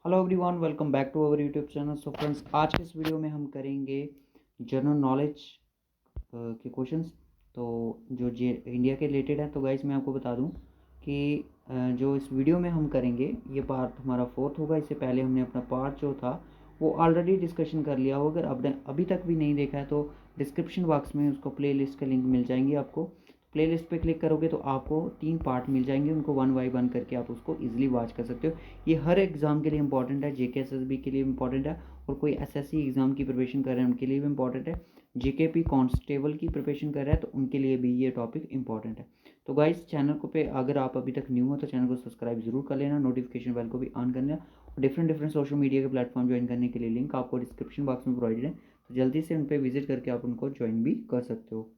Hello everyone, welcome back to our YouTube channel. So friends, आज के इस video में हम करेंगे जनरल नॉलेज के क्वेश्चंस। तो जो जे इंडिया के रिलेटेड है। तो गाइस मैं आपको बता दूं कि जो इस वीडियो में हम करेंगे ये पार्ट हमारा फोर्थ होगा। इससे पहले हमने अपना पार्ट जो था वो ऑलरेडी डिस्कशन कर लिया हो। अगर आपने अभी तक भी नहीं देखा है तो डिस्क्रिप्शन बॉक्स में उसको प्ले लिस्ट का लिंक मिल जाएंगे। आपको प्ले लिस्ट पर क्लिक करोगे तो आपको 3 पार्ट मिल जाएंगे, उनको वन बाई वन करके आप उसको ईजिली वॉच कर सकते हो। ये हर एग्ज़ाम के लिए इंपॉर्टेंट है, जेके एसएसबी के लिए इंपॉर्टेंट है, और कोई एसएससी एग्ज़ाम की प्रिपरेशन कर रहे हैं उनके लिए भी इंपॉर्टेंट है। जेकेपी कांस्टेबल की प्रिपरेशन कर रहा है तो उनके लिए भी ये टॉपिक इंपॉर्टेंट है। तो गाइस, चैनल को पे अगर आप अभी तक न्यू हो तो चैनल को सब्सक्राइब जरूर कर लेना, नोटिफिकेशन बेल को भी ऑन कर लेना, और डिफरेंट सोशल मीडिया के प्लेटफॉर्म ज्वाइन करने के लिए लिंक आपको डिस्क्रिप्शन बॉक्स में प्रोवाइडेड है। तो जल्दी से उन पर विजिट करके आप उनको ज्वाइन भी कर सकते हो।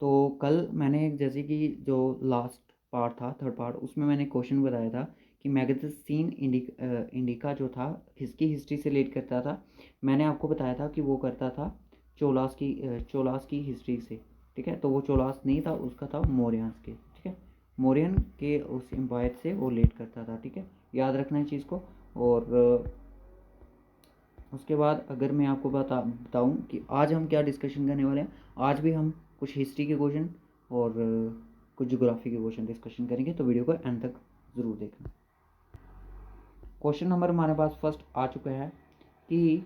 तो कल मैंने जैसे कि जो लास्ट पार्ट था, थर्ड पार्ट, उसमें मैंने क्वेश्चन बताया था कि मैगजीन इंडिका जो था किसकी हिस्ट्री से रिलेट करता था। मैंने आपको बताया था कि वो करता था चोलास की हिस्ट्री से। ठीक है, तो वो चोलास नहीं था, उसका था मौर्यंस के। ठीक है, मौर्यन के उस एम्पायर से वो रिलेट करता था। ठीक है, याद रखना है चीज़ को। और उसके बाद अगर मैं आपको बताऊं कि आज हम क्या डिस्कशन करने वाले हैं, आज भी हम कुछ हिस्ट्री के क्वेश्चन और कुछ ज्योग्राफी के क्वेश्चन डिस्कशन करेंगे। तो वीडियो को एंड तक ज़रूर देखना। क्वेश्चन नंबर हमारे पास फर्स्ट आ चुका है कि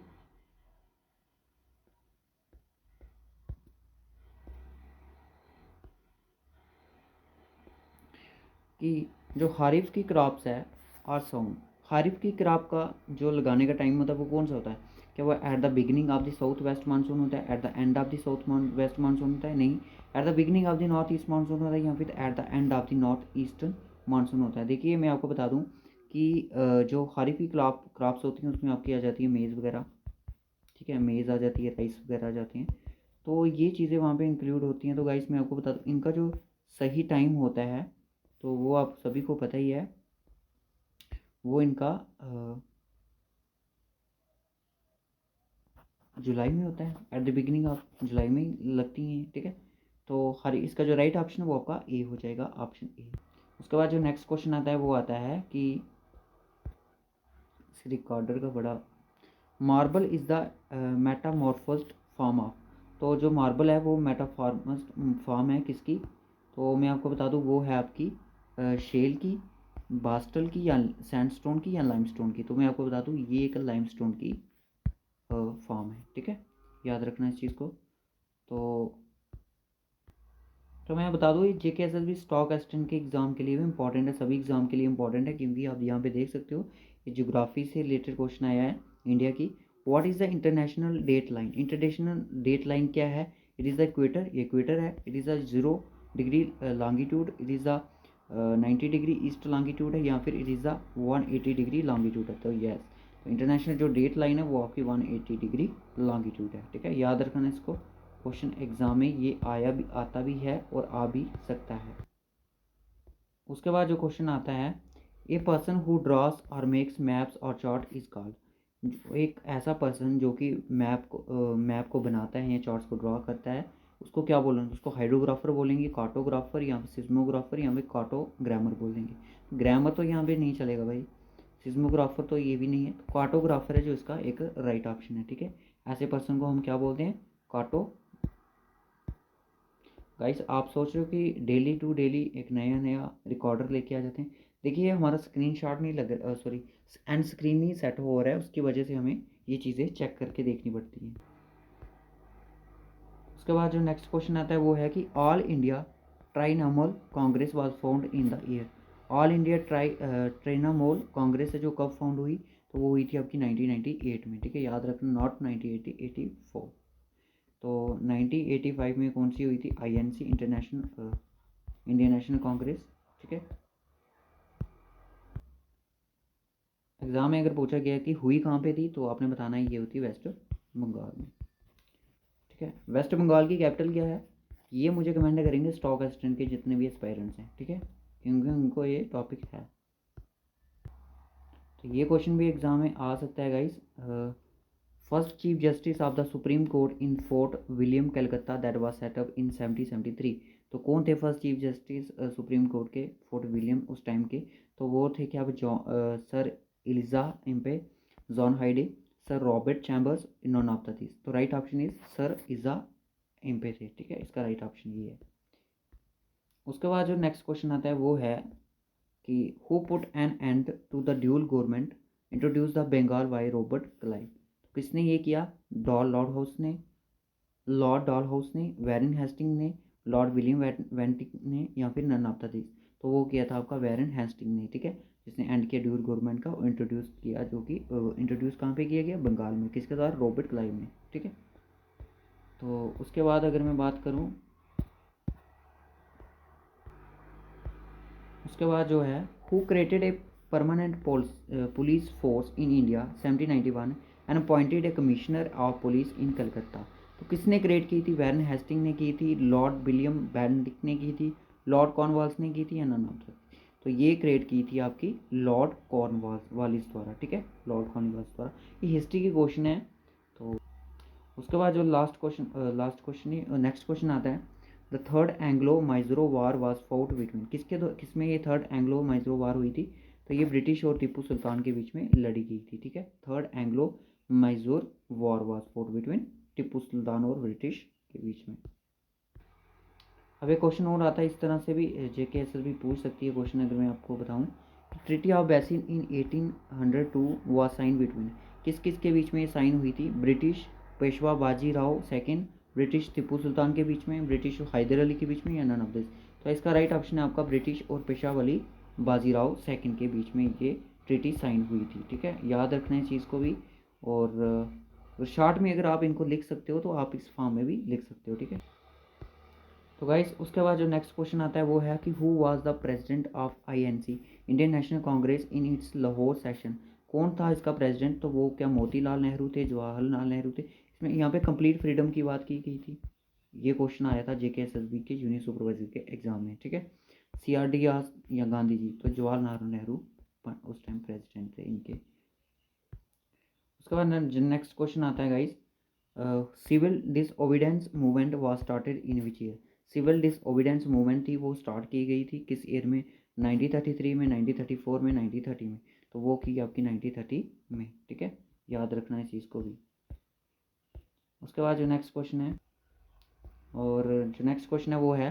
जो खारिफ की क्रॉप्स है आर सोन। खारिफ की क्रॉप का जो लगाने का टाइम होता है वो कौन सा होता है? क्या वो at the beginning of the south west monsoon होता है, at the end of the south west monsoon होता है? नहीं, at the beginning of the north east monsoon होता है, या फिर at the end of the north eastern monsoon होता है। देखिए, मैं आपको बता दूं कि जो खारिफ की क्रॉप्स होती हैं उसमें आपकी आ जाती है मेज़ वगैरह। ठीक है, मेज़ आ जाती है, राइस वगैरह आ जाती हैं। तो ये चीज़ें वहाँ पे इंक्लूड होती हैं। तो गाइस मैं आपको बता दूँ इनका जो सही टाइम होता है तो वो आप सभी को पता ही है। वो इनका जुलाई में होता है, at the beginning of July में ही लगती हैं। ठीक है, तो हर इसका जो राइट ऑप्शन है वो आपका ए हो जाएगा, ऑप्शन ए। उसके बाद जो नेक्स्ट क्वेश्चन आता है वो आता है कि इस रिकॉर्डर का बड़ा marble is the metamorphosed form of. तो जो मार्बल है वो मेटाफॉर्मस फॉर्म है किसकी? तो मैं आपको बता दूँ वो है आपकी शेल की, बास्टल की, या सैंडस्टोन की, या लाइमस्टोन की। तो मैं आपको बता दूँ ये एक लाइमस्टोन की फॉर्म है। ठीक है, याद रखना इस चीज़ को। तो मैं बता दूँ ये जेके एस एस बी स्टॉक एक्सटेंड के एग्ज़ाम के लिए भी इंपॉर्टेंट है, सभी एग्ज़ाम के लिए इंपॉर्टेंट है, क्योंकि आप यहाँ पे देख सकते हो ये ज्योग्राफी से रिलेटेड क्वेश्चन आया है इंडिया की। What is the international date line? International date line क्या है? इट इज़ द इक्वेटर, ये इक्वेटर है। It is the 0 degree longitude, it is the 90 degree east longitude है, या फिर it is the 180 degree longitude है। तो यस, तो इंटरनेशनल जो डेट लाइन है वो आपकी 180 डिग्री लॉन्गिट्यूड है। ठीक है, याद रखना इसको। क्वेश्चन एग्जाम में ये आता भी है और आ भी सकता है। उसके बाद जो क्वेश्चन आता है, ए पर्सन हु ड्रॉस और मेक्स मैप्स और चार्ट इज कॉल्ड। एक ऐसा पर्सन जो कि मैप को बनाता है या चार्ट्स को ड्रॉ करता है, उसको क्या बोलेंगे? उसको हाइड्रोग्राफर बोलेंगे, कार्टोग्राफर, या फिर सिस्मोग्राफर, या फिर कार्टोग्रामर बोलेंगे। ग्रामर तो यहाँ पे नहीं चलेगा भाई, सिस्मोग्राफर तो ये भी नहीं है। तो कार्टोग्राफर है जो इसका एक राइट ऑप्शन है। ठीक है, ऐसे पर्सन को हम क्या बोलते हैं? कार्टो। गाइस, आप सोच रहे हो कि डेली टू डेली एक नया नया रिकॉर्डर लेके आ जाते हैं। देखिए, हमारा स्क्रीन शॉट नहीं लग रहा, सॉरी, एंड स्क्रीन नहीं सेट हो रहा है, उसकी वजह से हमें ये चीज़ें चेक करके देखनी पड़ती हैं। उसके बाद जो नेक्स्ट क्वेश्चन आता है वो है कि All India Trinamool Congress was found in the year. All India Trinamool Congress है जो कब फाउंड हुई? तो वो हुई थी आपकी 1998 में। ठीक है, याद रखना, नॉट 1984। तो 1985 में कौन सी हुई थी? INC, international Indian national Congress. ठीक है, एग्जाम में अगर पूछा गया कि हुई कहाँ पे थी तो आपने बताना है ये होती वेस्ट बंगाल में। ठीक है, वेस्ट बंगाल की कैपिटल क्या है? ये मुझे कमेंट करेंगे स्टॉक एक्सचेंज के जितने भी एस्पायरेंट्स हैं। ठीक है, क्योंकि उनको ये टॉपिक है। तो ये क्वेश्चन भी एग्जाम में आ सकता है guys. First chief justice of the supreme court in Fort William Calcutta that was set up in 1773। तो कौन थे first chief justice supreme court के फोर्ट विलियम उस टाइम के? तो वो थे क्या? Sir Elijah Impey, John Hyde, sir Robert Chambers, none of the this. तो right option is sir Elijah Impey थे, ठीक है, इसका राइट ऑप्शन ये है। उसके बाद जो नेक्स्ट क्वेश्चन आता है वो है कि who put an end to the dual government introduce the Bengal by Robert Clive. तो किसने ये किया? लॉर्ड हाउस ने, लॉर्ड डॉल हाउस ने, वैरन हेस्टिंग ने, लॉर्ड विलियम वेंटिक ने, या फिर नन ऑफ द दिस। तो वो किया था आपका वैरन हेस्टिंग ने, ठीक है, जिसने एंड किया ड्यूल गवर्नमेंट का, इंट्रोड्यूस किया, जो कि इंट्रोड्यूस कहाँ पे किया गया? बंगाल में। किसके द्वारा? रॉबर्ट क्लाइव ने, ठीक है। तो उसके बाद अगर मैं बात करूँ, उसके बाद जो है who created a permanent police force in India 1791 and appointed a commissioner of police in Calcutta. तो किसने क्रिएट की थी? वैरन हेस्टिंग ने की थी, लॉर्ड विलियम बेंटिक ने की थी, लॉर्ड कॉर्नवालिस ने की थी, या नन ऑफ द। तो ये क्रिएट की थी आपकी लॉर्ड कॉर्नवालिस द्वारा, ठीक है, लॉर्ड कॉर्नवालिस द्वारा। ये हिस्ट्री की क्वेश्चन है। तो उसके बाद जो लास्ट क्वेश्चन ही नेक्स्ट क्वेश्चन आता है, the third Anglo Mysore war was fought between. किसमें ये थर्ड एंग्लो माइजोरो वार हुई थी? तो ये ब्रिटिश और टीपू सुल्तान के बीच में लड़ी गई थी, ठीक है। Third Anglo Mysore war was fought between Tipu Sultan और ब्रिटिश के बीच में। अब एक क्वेश्चन और आता है इस तरह से भी, JK भी पूछ सकती है क्वेश्चन, अगर मैं आपको बताऊं, treaty of Bassein in 1802 was sign between. किस किस के बीच में ये साइन हुई थी? British Peshwa Bajirao second, British Tipu Sultan के बीच में, ब्रिटिश हैदर अली के बीच में, या नन ऑफ दिस। तो इसका राइट ऑप्शन है आपका ब्रिटिश और पेशवा अली बाजीराव सेकंड के बीच में ये ट्रिटी साइन हुई थी, ठीक है। याद रखना है चीज़ को भी। और शॉर्ट में अगर आप इनको लिख सकते हो तो आप इस फॉर्म में भी लिख सकते हो, ठीक है। तो गाइस उसके बाद जो नेक्स्ट क्वेश्चन आता है वो है कि who was the president of INC Indian national Congress in its Lahore session. कौन था इसका प्रेसिडेंट? तो वो क्या मोतीलाल नेहरू थे, जवाहरलाल नेहरू थे? इसमें यहाँ पे कंप्लीट फ्रीडम की बात की गई थी। ये क्वेश्चन आया था JKSSB के जूनियर सुपरवाइजर के एग्जाम में, ठीक है। CRD या गांधी जी? तो जवाहरलाल नेहरू उस टाइम प्रेसिडेंट थे इनके। उसके बाद नेक्स्ट क्वेश्चन आता है guys, civil disobedience movement was started in which year. Civil disobedience movement थी वो स्टार्ट की गई थी किस ईयर में? 1933 में, 1934 में, 1930 में। तो वो की आपकी 1930 में, ठीक है, याद रखना है इस चीज़ को भी। उसके बाद जो नेक्स्ट क्वेश्चन है, और जो नेक्स्ट क्वेश्चन है वो है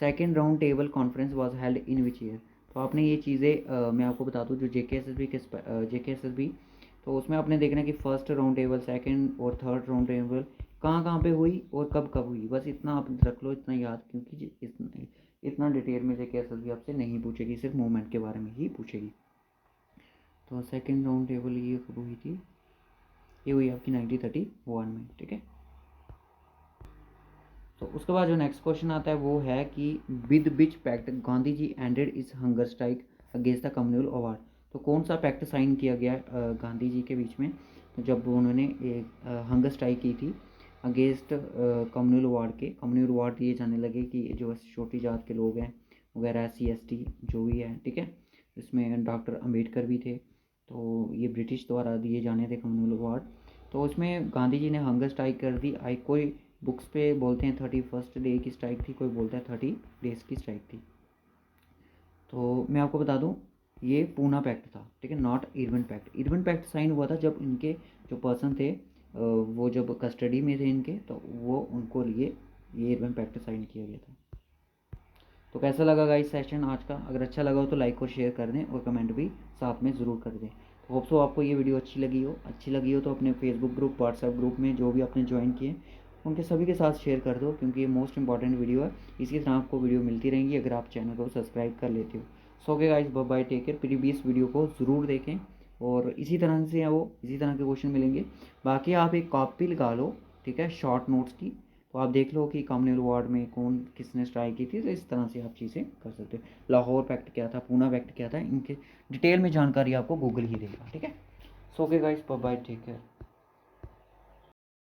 second round table conference was held in which year. तो आपने ये चीज़ें मैं आपको बता दूँ, जो JKSSB तो उसमें आपने देखना कि फर्स्ट राउंड टेबल, सेकंड और थर्ड राउंड टेबल कहाँ कहाँ पे हुई और कब कब हुई, बस इतना आप रख लो, इतना याद, क्योंकि इतना डिटेल में JKSSB आपसे नहीं पूछेगी, सिर्फ मूवमेंट के बारे में ही पूछेगी। तो सेकंड राउंड टेबल ये कब हुई थी? ये हुई आपकी 1931 में, ठीक है। तो उसके बाद जो नेक्स्ट क्वेश्चन आता है वो है कि with which pact Gandhi ji ended his hunger strike against the communal award. तो कौन सा पैक्ट साइन किया गया गांधी जी के बीच में, तो जब उन्होंने एक हंगर स्ट्राइक की थी अगेंस्ट कम्युनल अवार्ड के। कम्युनल अवार्ड दिए जाने लगे कि जो छोटी जात के लोग हैं वगैरह, SC ST जो भी है, ठीक है। इसमें डॉक्टर अम्बेडकर भी थे। तो ये ब्रिटिश द्वारा दिए जाने थे कम्युनल अवार्ड। तो उसमें गांधी जी ने हंगर स्ट्राइक कर दी। कोई बुक्स पे बोलते हैं 31st डे की स्ट्राइक थी, कोई बोलता है 30 डेज की स्ट्राइक थी। तो मैं आपको बता दूं ये पूना पैक्ट था, ठीक है, not Irwin pact. Irwin pact sign हुआ था जब इनके जो पर्सन थे वो जब कस्टडी में थे इनके, तो वो उनको लिए ये इरविन पैक्ट साइन किया गया था। तो कैसा लगा गाइस सेशन आज का? अगर अच्छा लगा हो तो लाइक और शेयर कर दें और कमेंट भी साथ में ज़रूर कर दें। तो होप सो आपको ये वीडियो अच्छी लगी हो तो अपने फेसबुक ग्रुप, व्हाट्सएप ग्रुप में जो भी आपने ज्वाइन किए उनके सभी के साथ शेयर कर दो, क्योंकि ये मोस्ट इंपॉर्टेंट वीडियो है। इसी तरह आपको वीडियो मिलती रहेंगी अगर आप चैनल को सब्सक्राइब कर लेते हो। So okay guys, bye bye, take care. Previous video को ज़रूर देखें और इसी तरह से इसी तरह के क्वेश्चन मिलेंगे। बाकी आप एक कॉपी लगा लो, ठीक है, शॉर्ट नोट्स की। तो आप देख लो कि कम्युनल वार्ड में कौन किसने स्ट्राइक की थी, तो इस तरह से आप चीज़ें कर सकते हो। लाहौर पैक्ट क्या था, पूना पैक्ट क्या था, इनके डिटेल में जानकारी आपको गूगल ही देगा, ठीक है। So okay guys, bye bye, take care.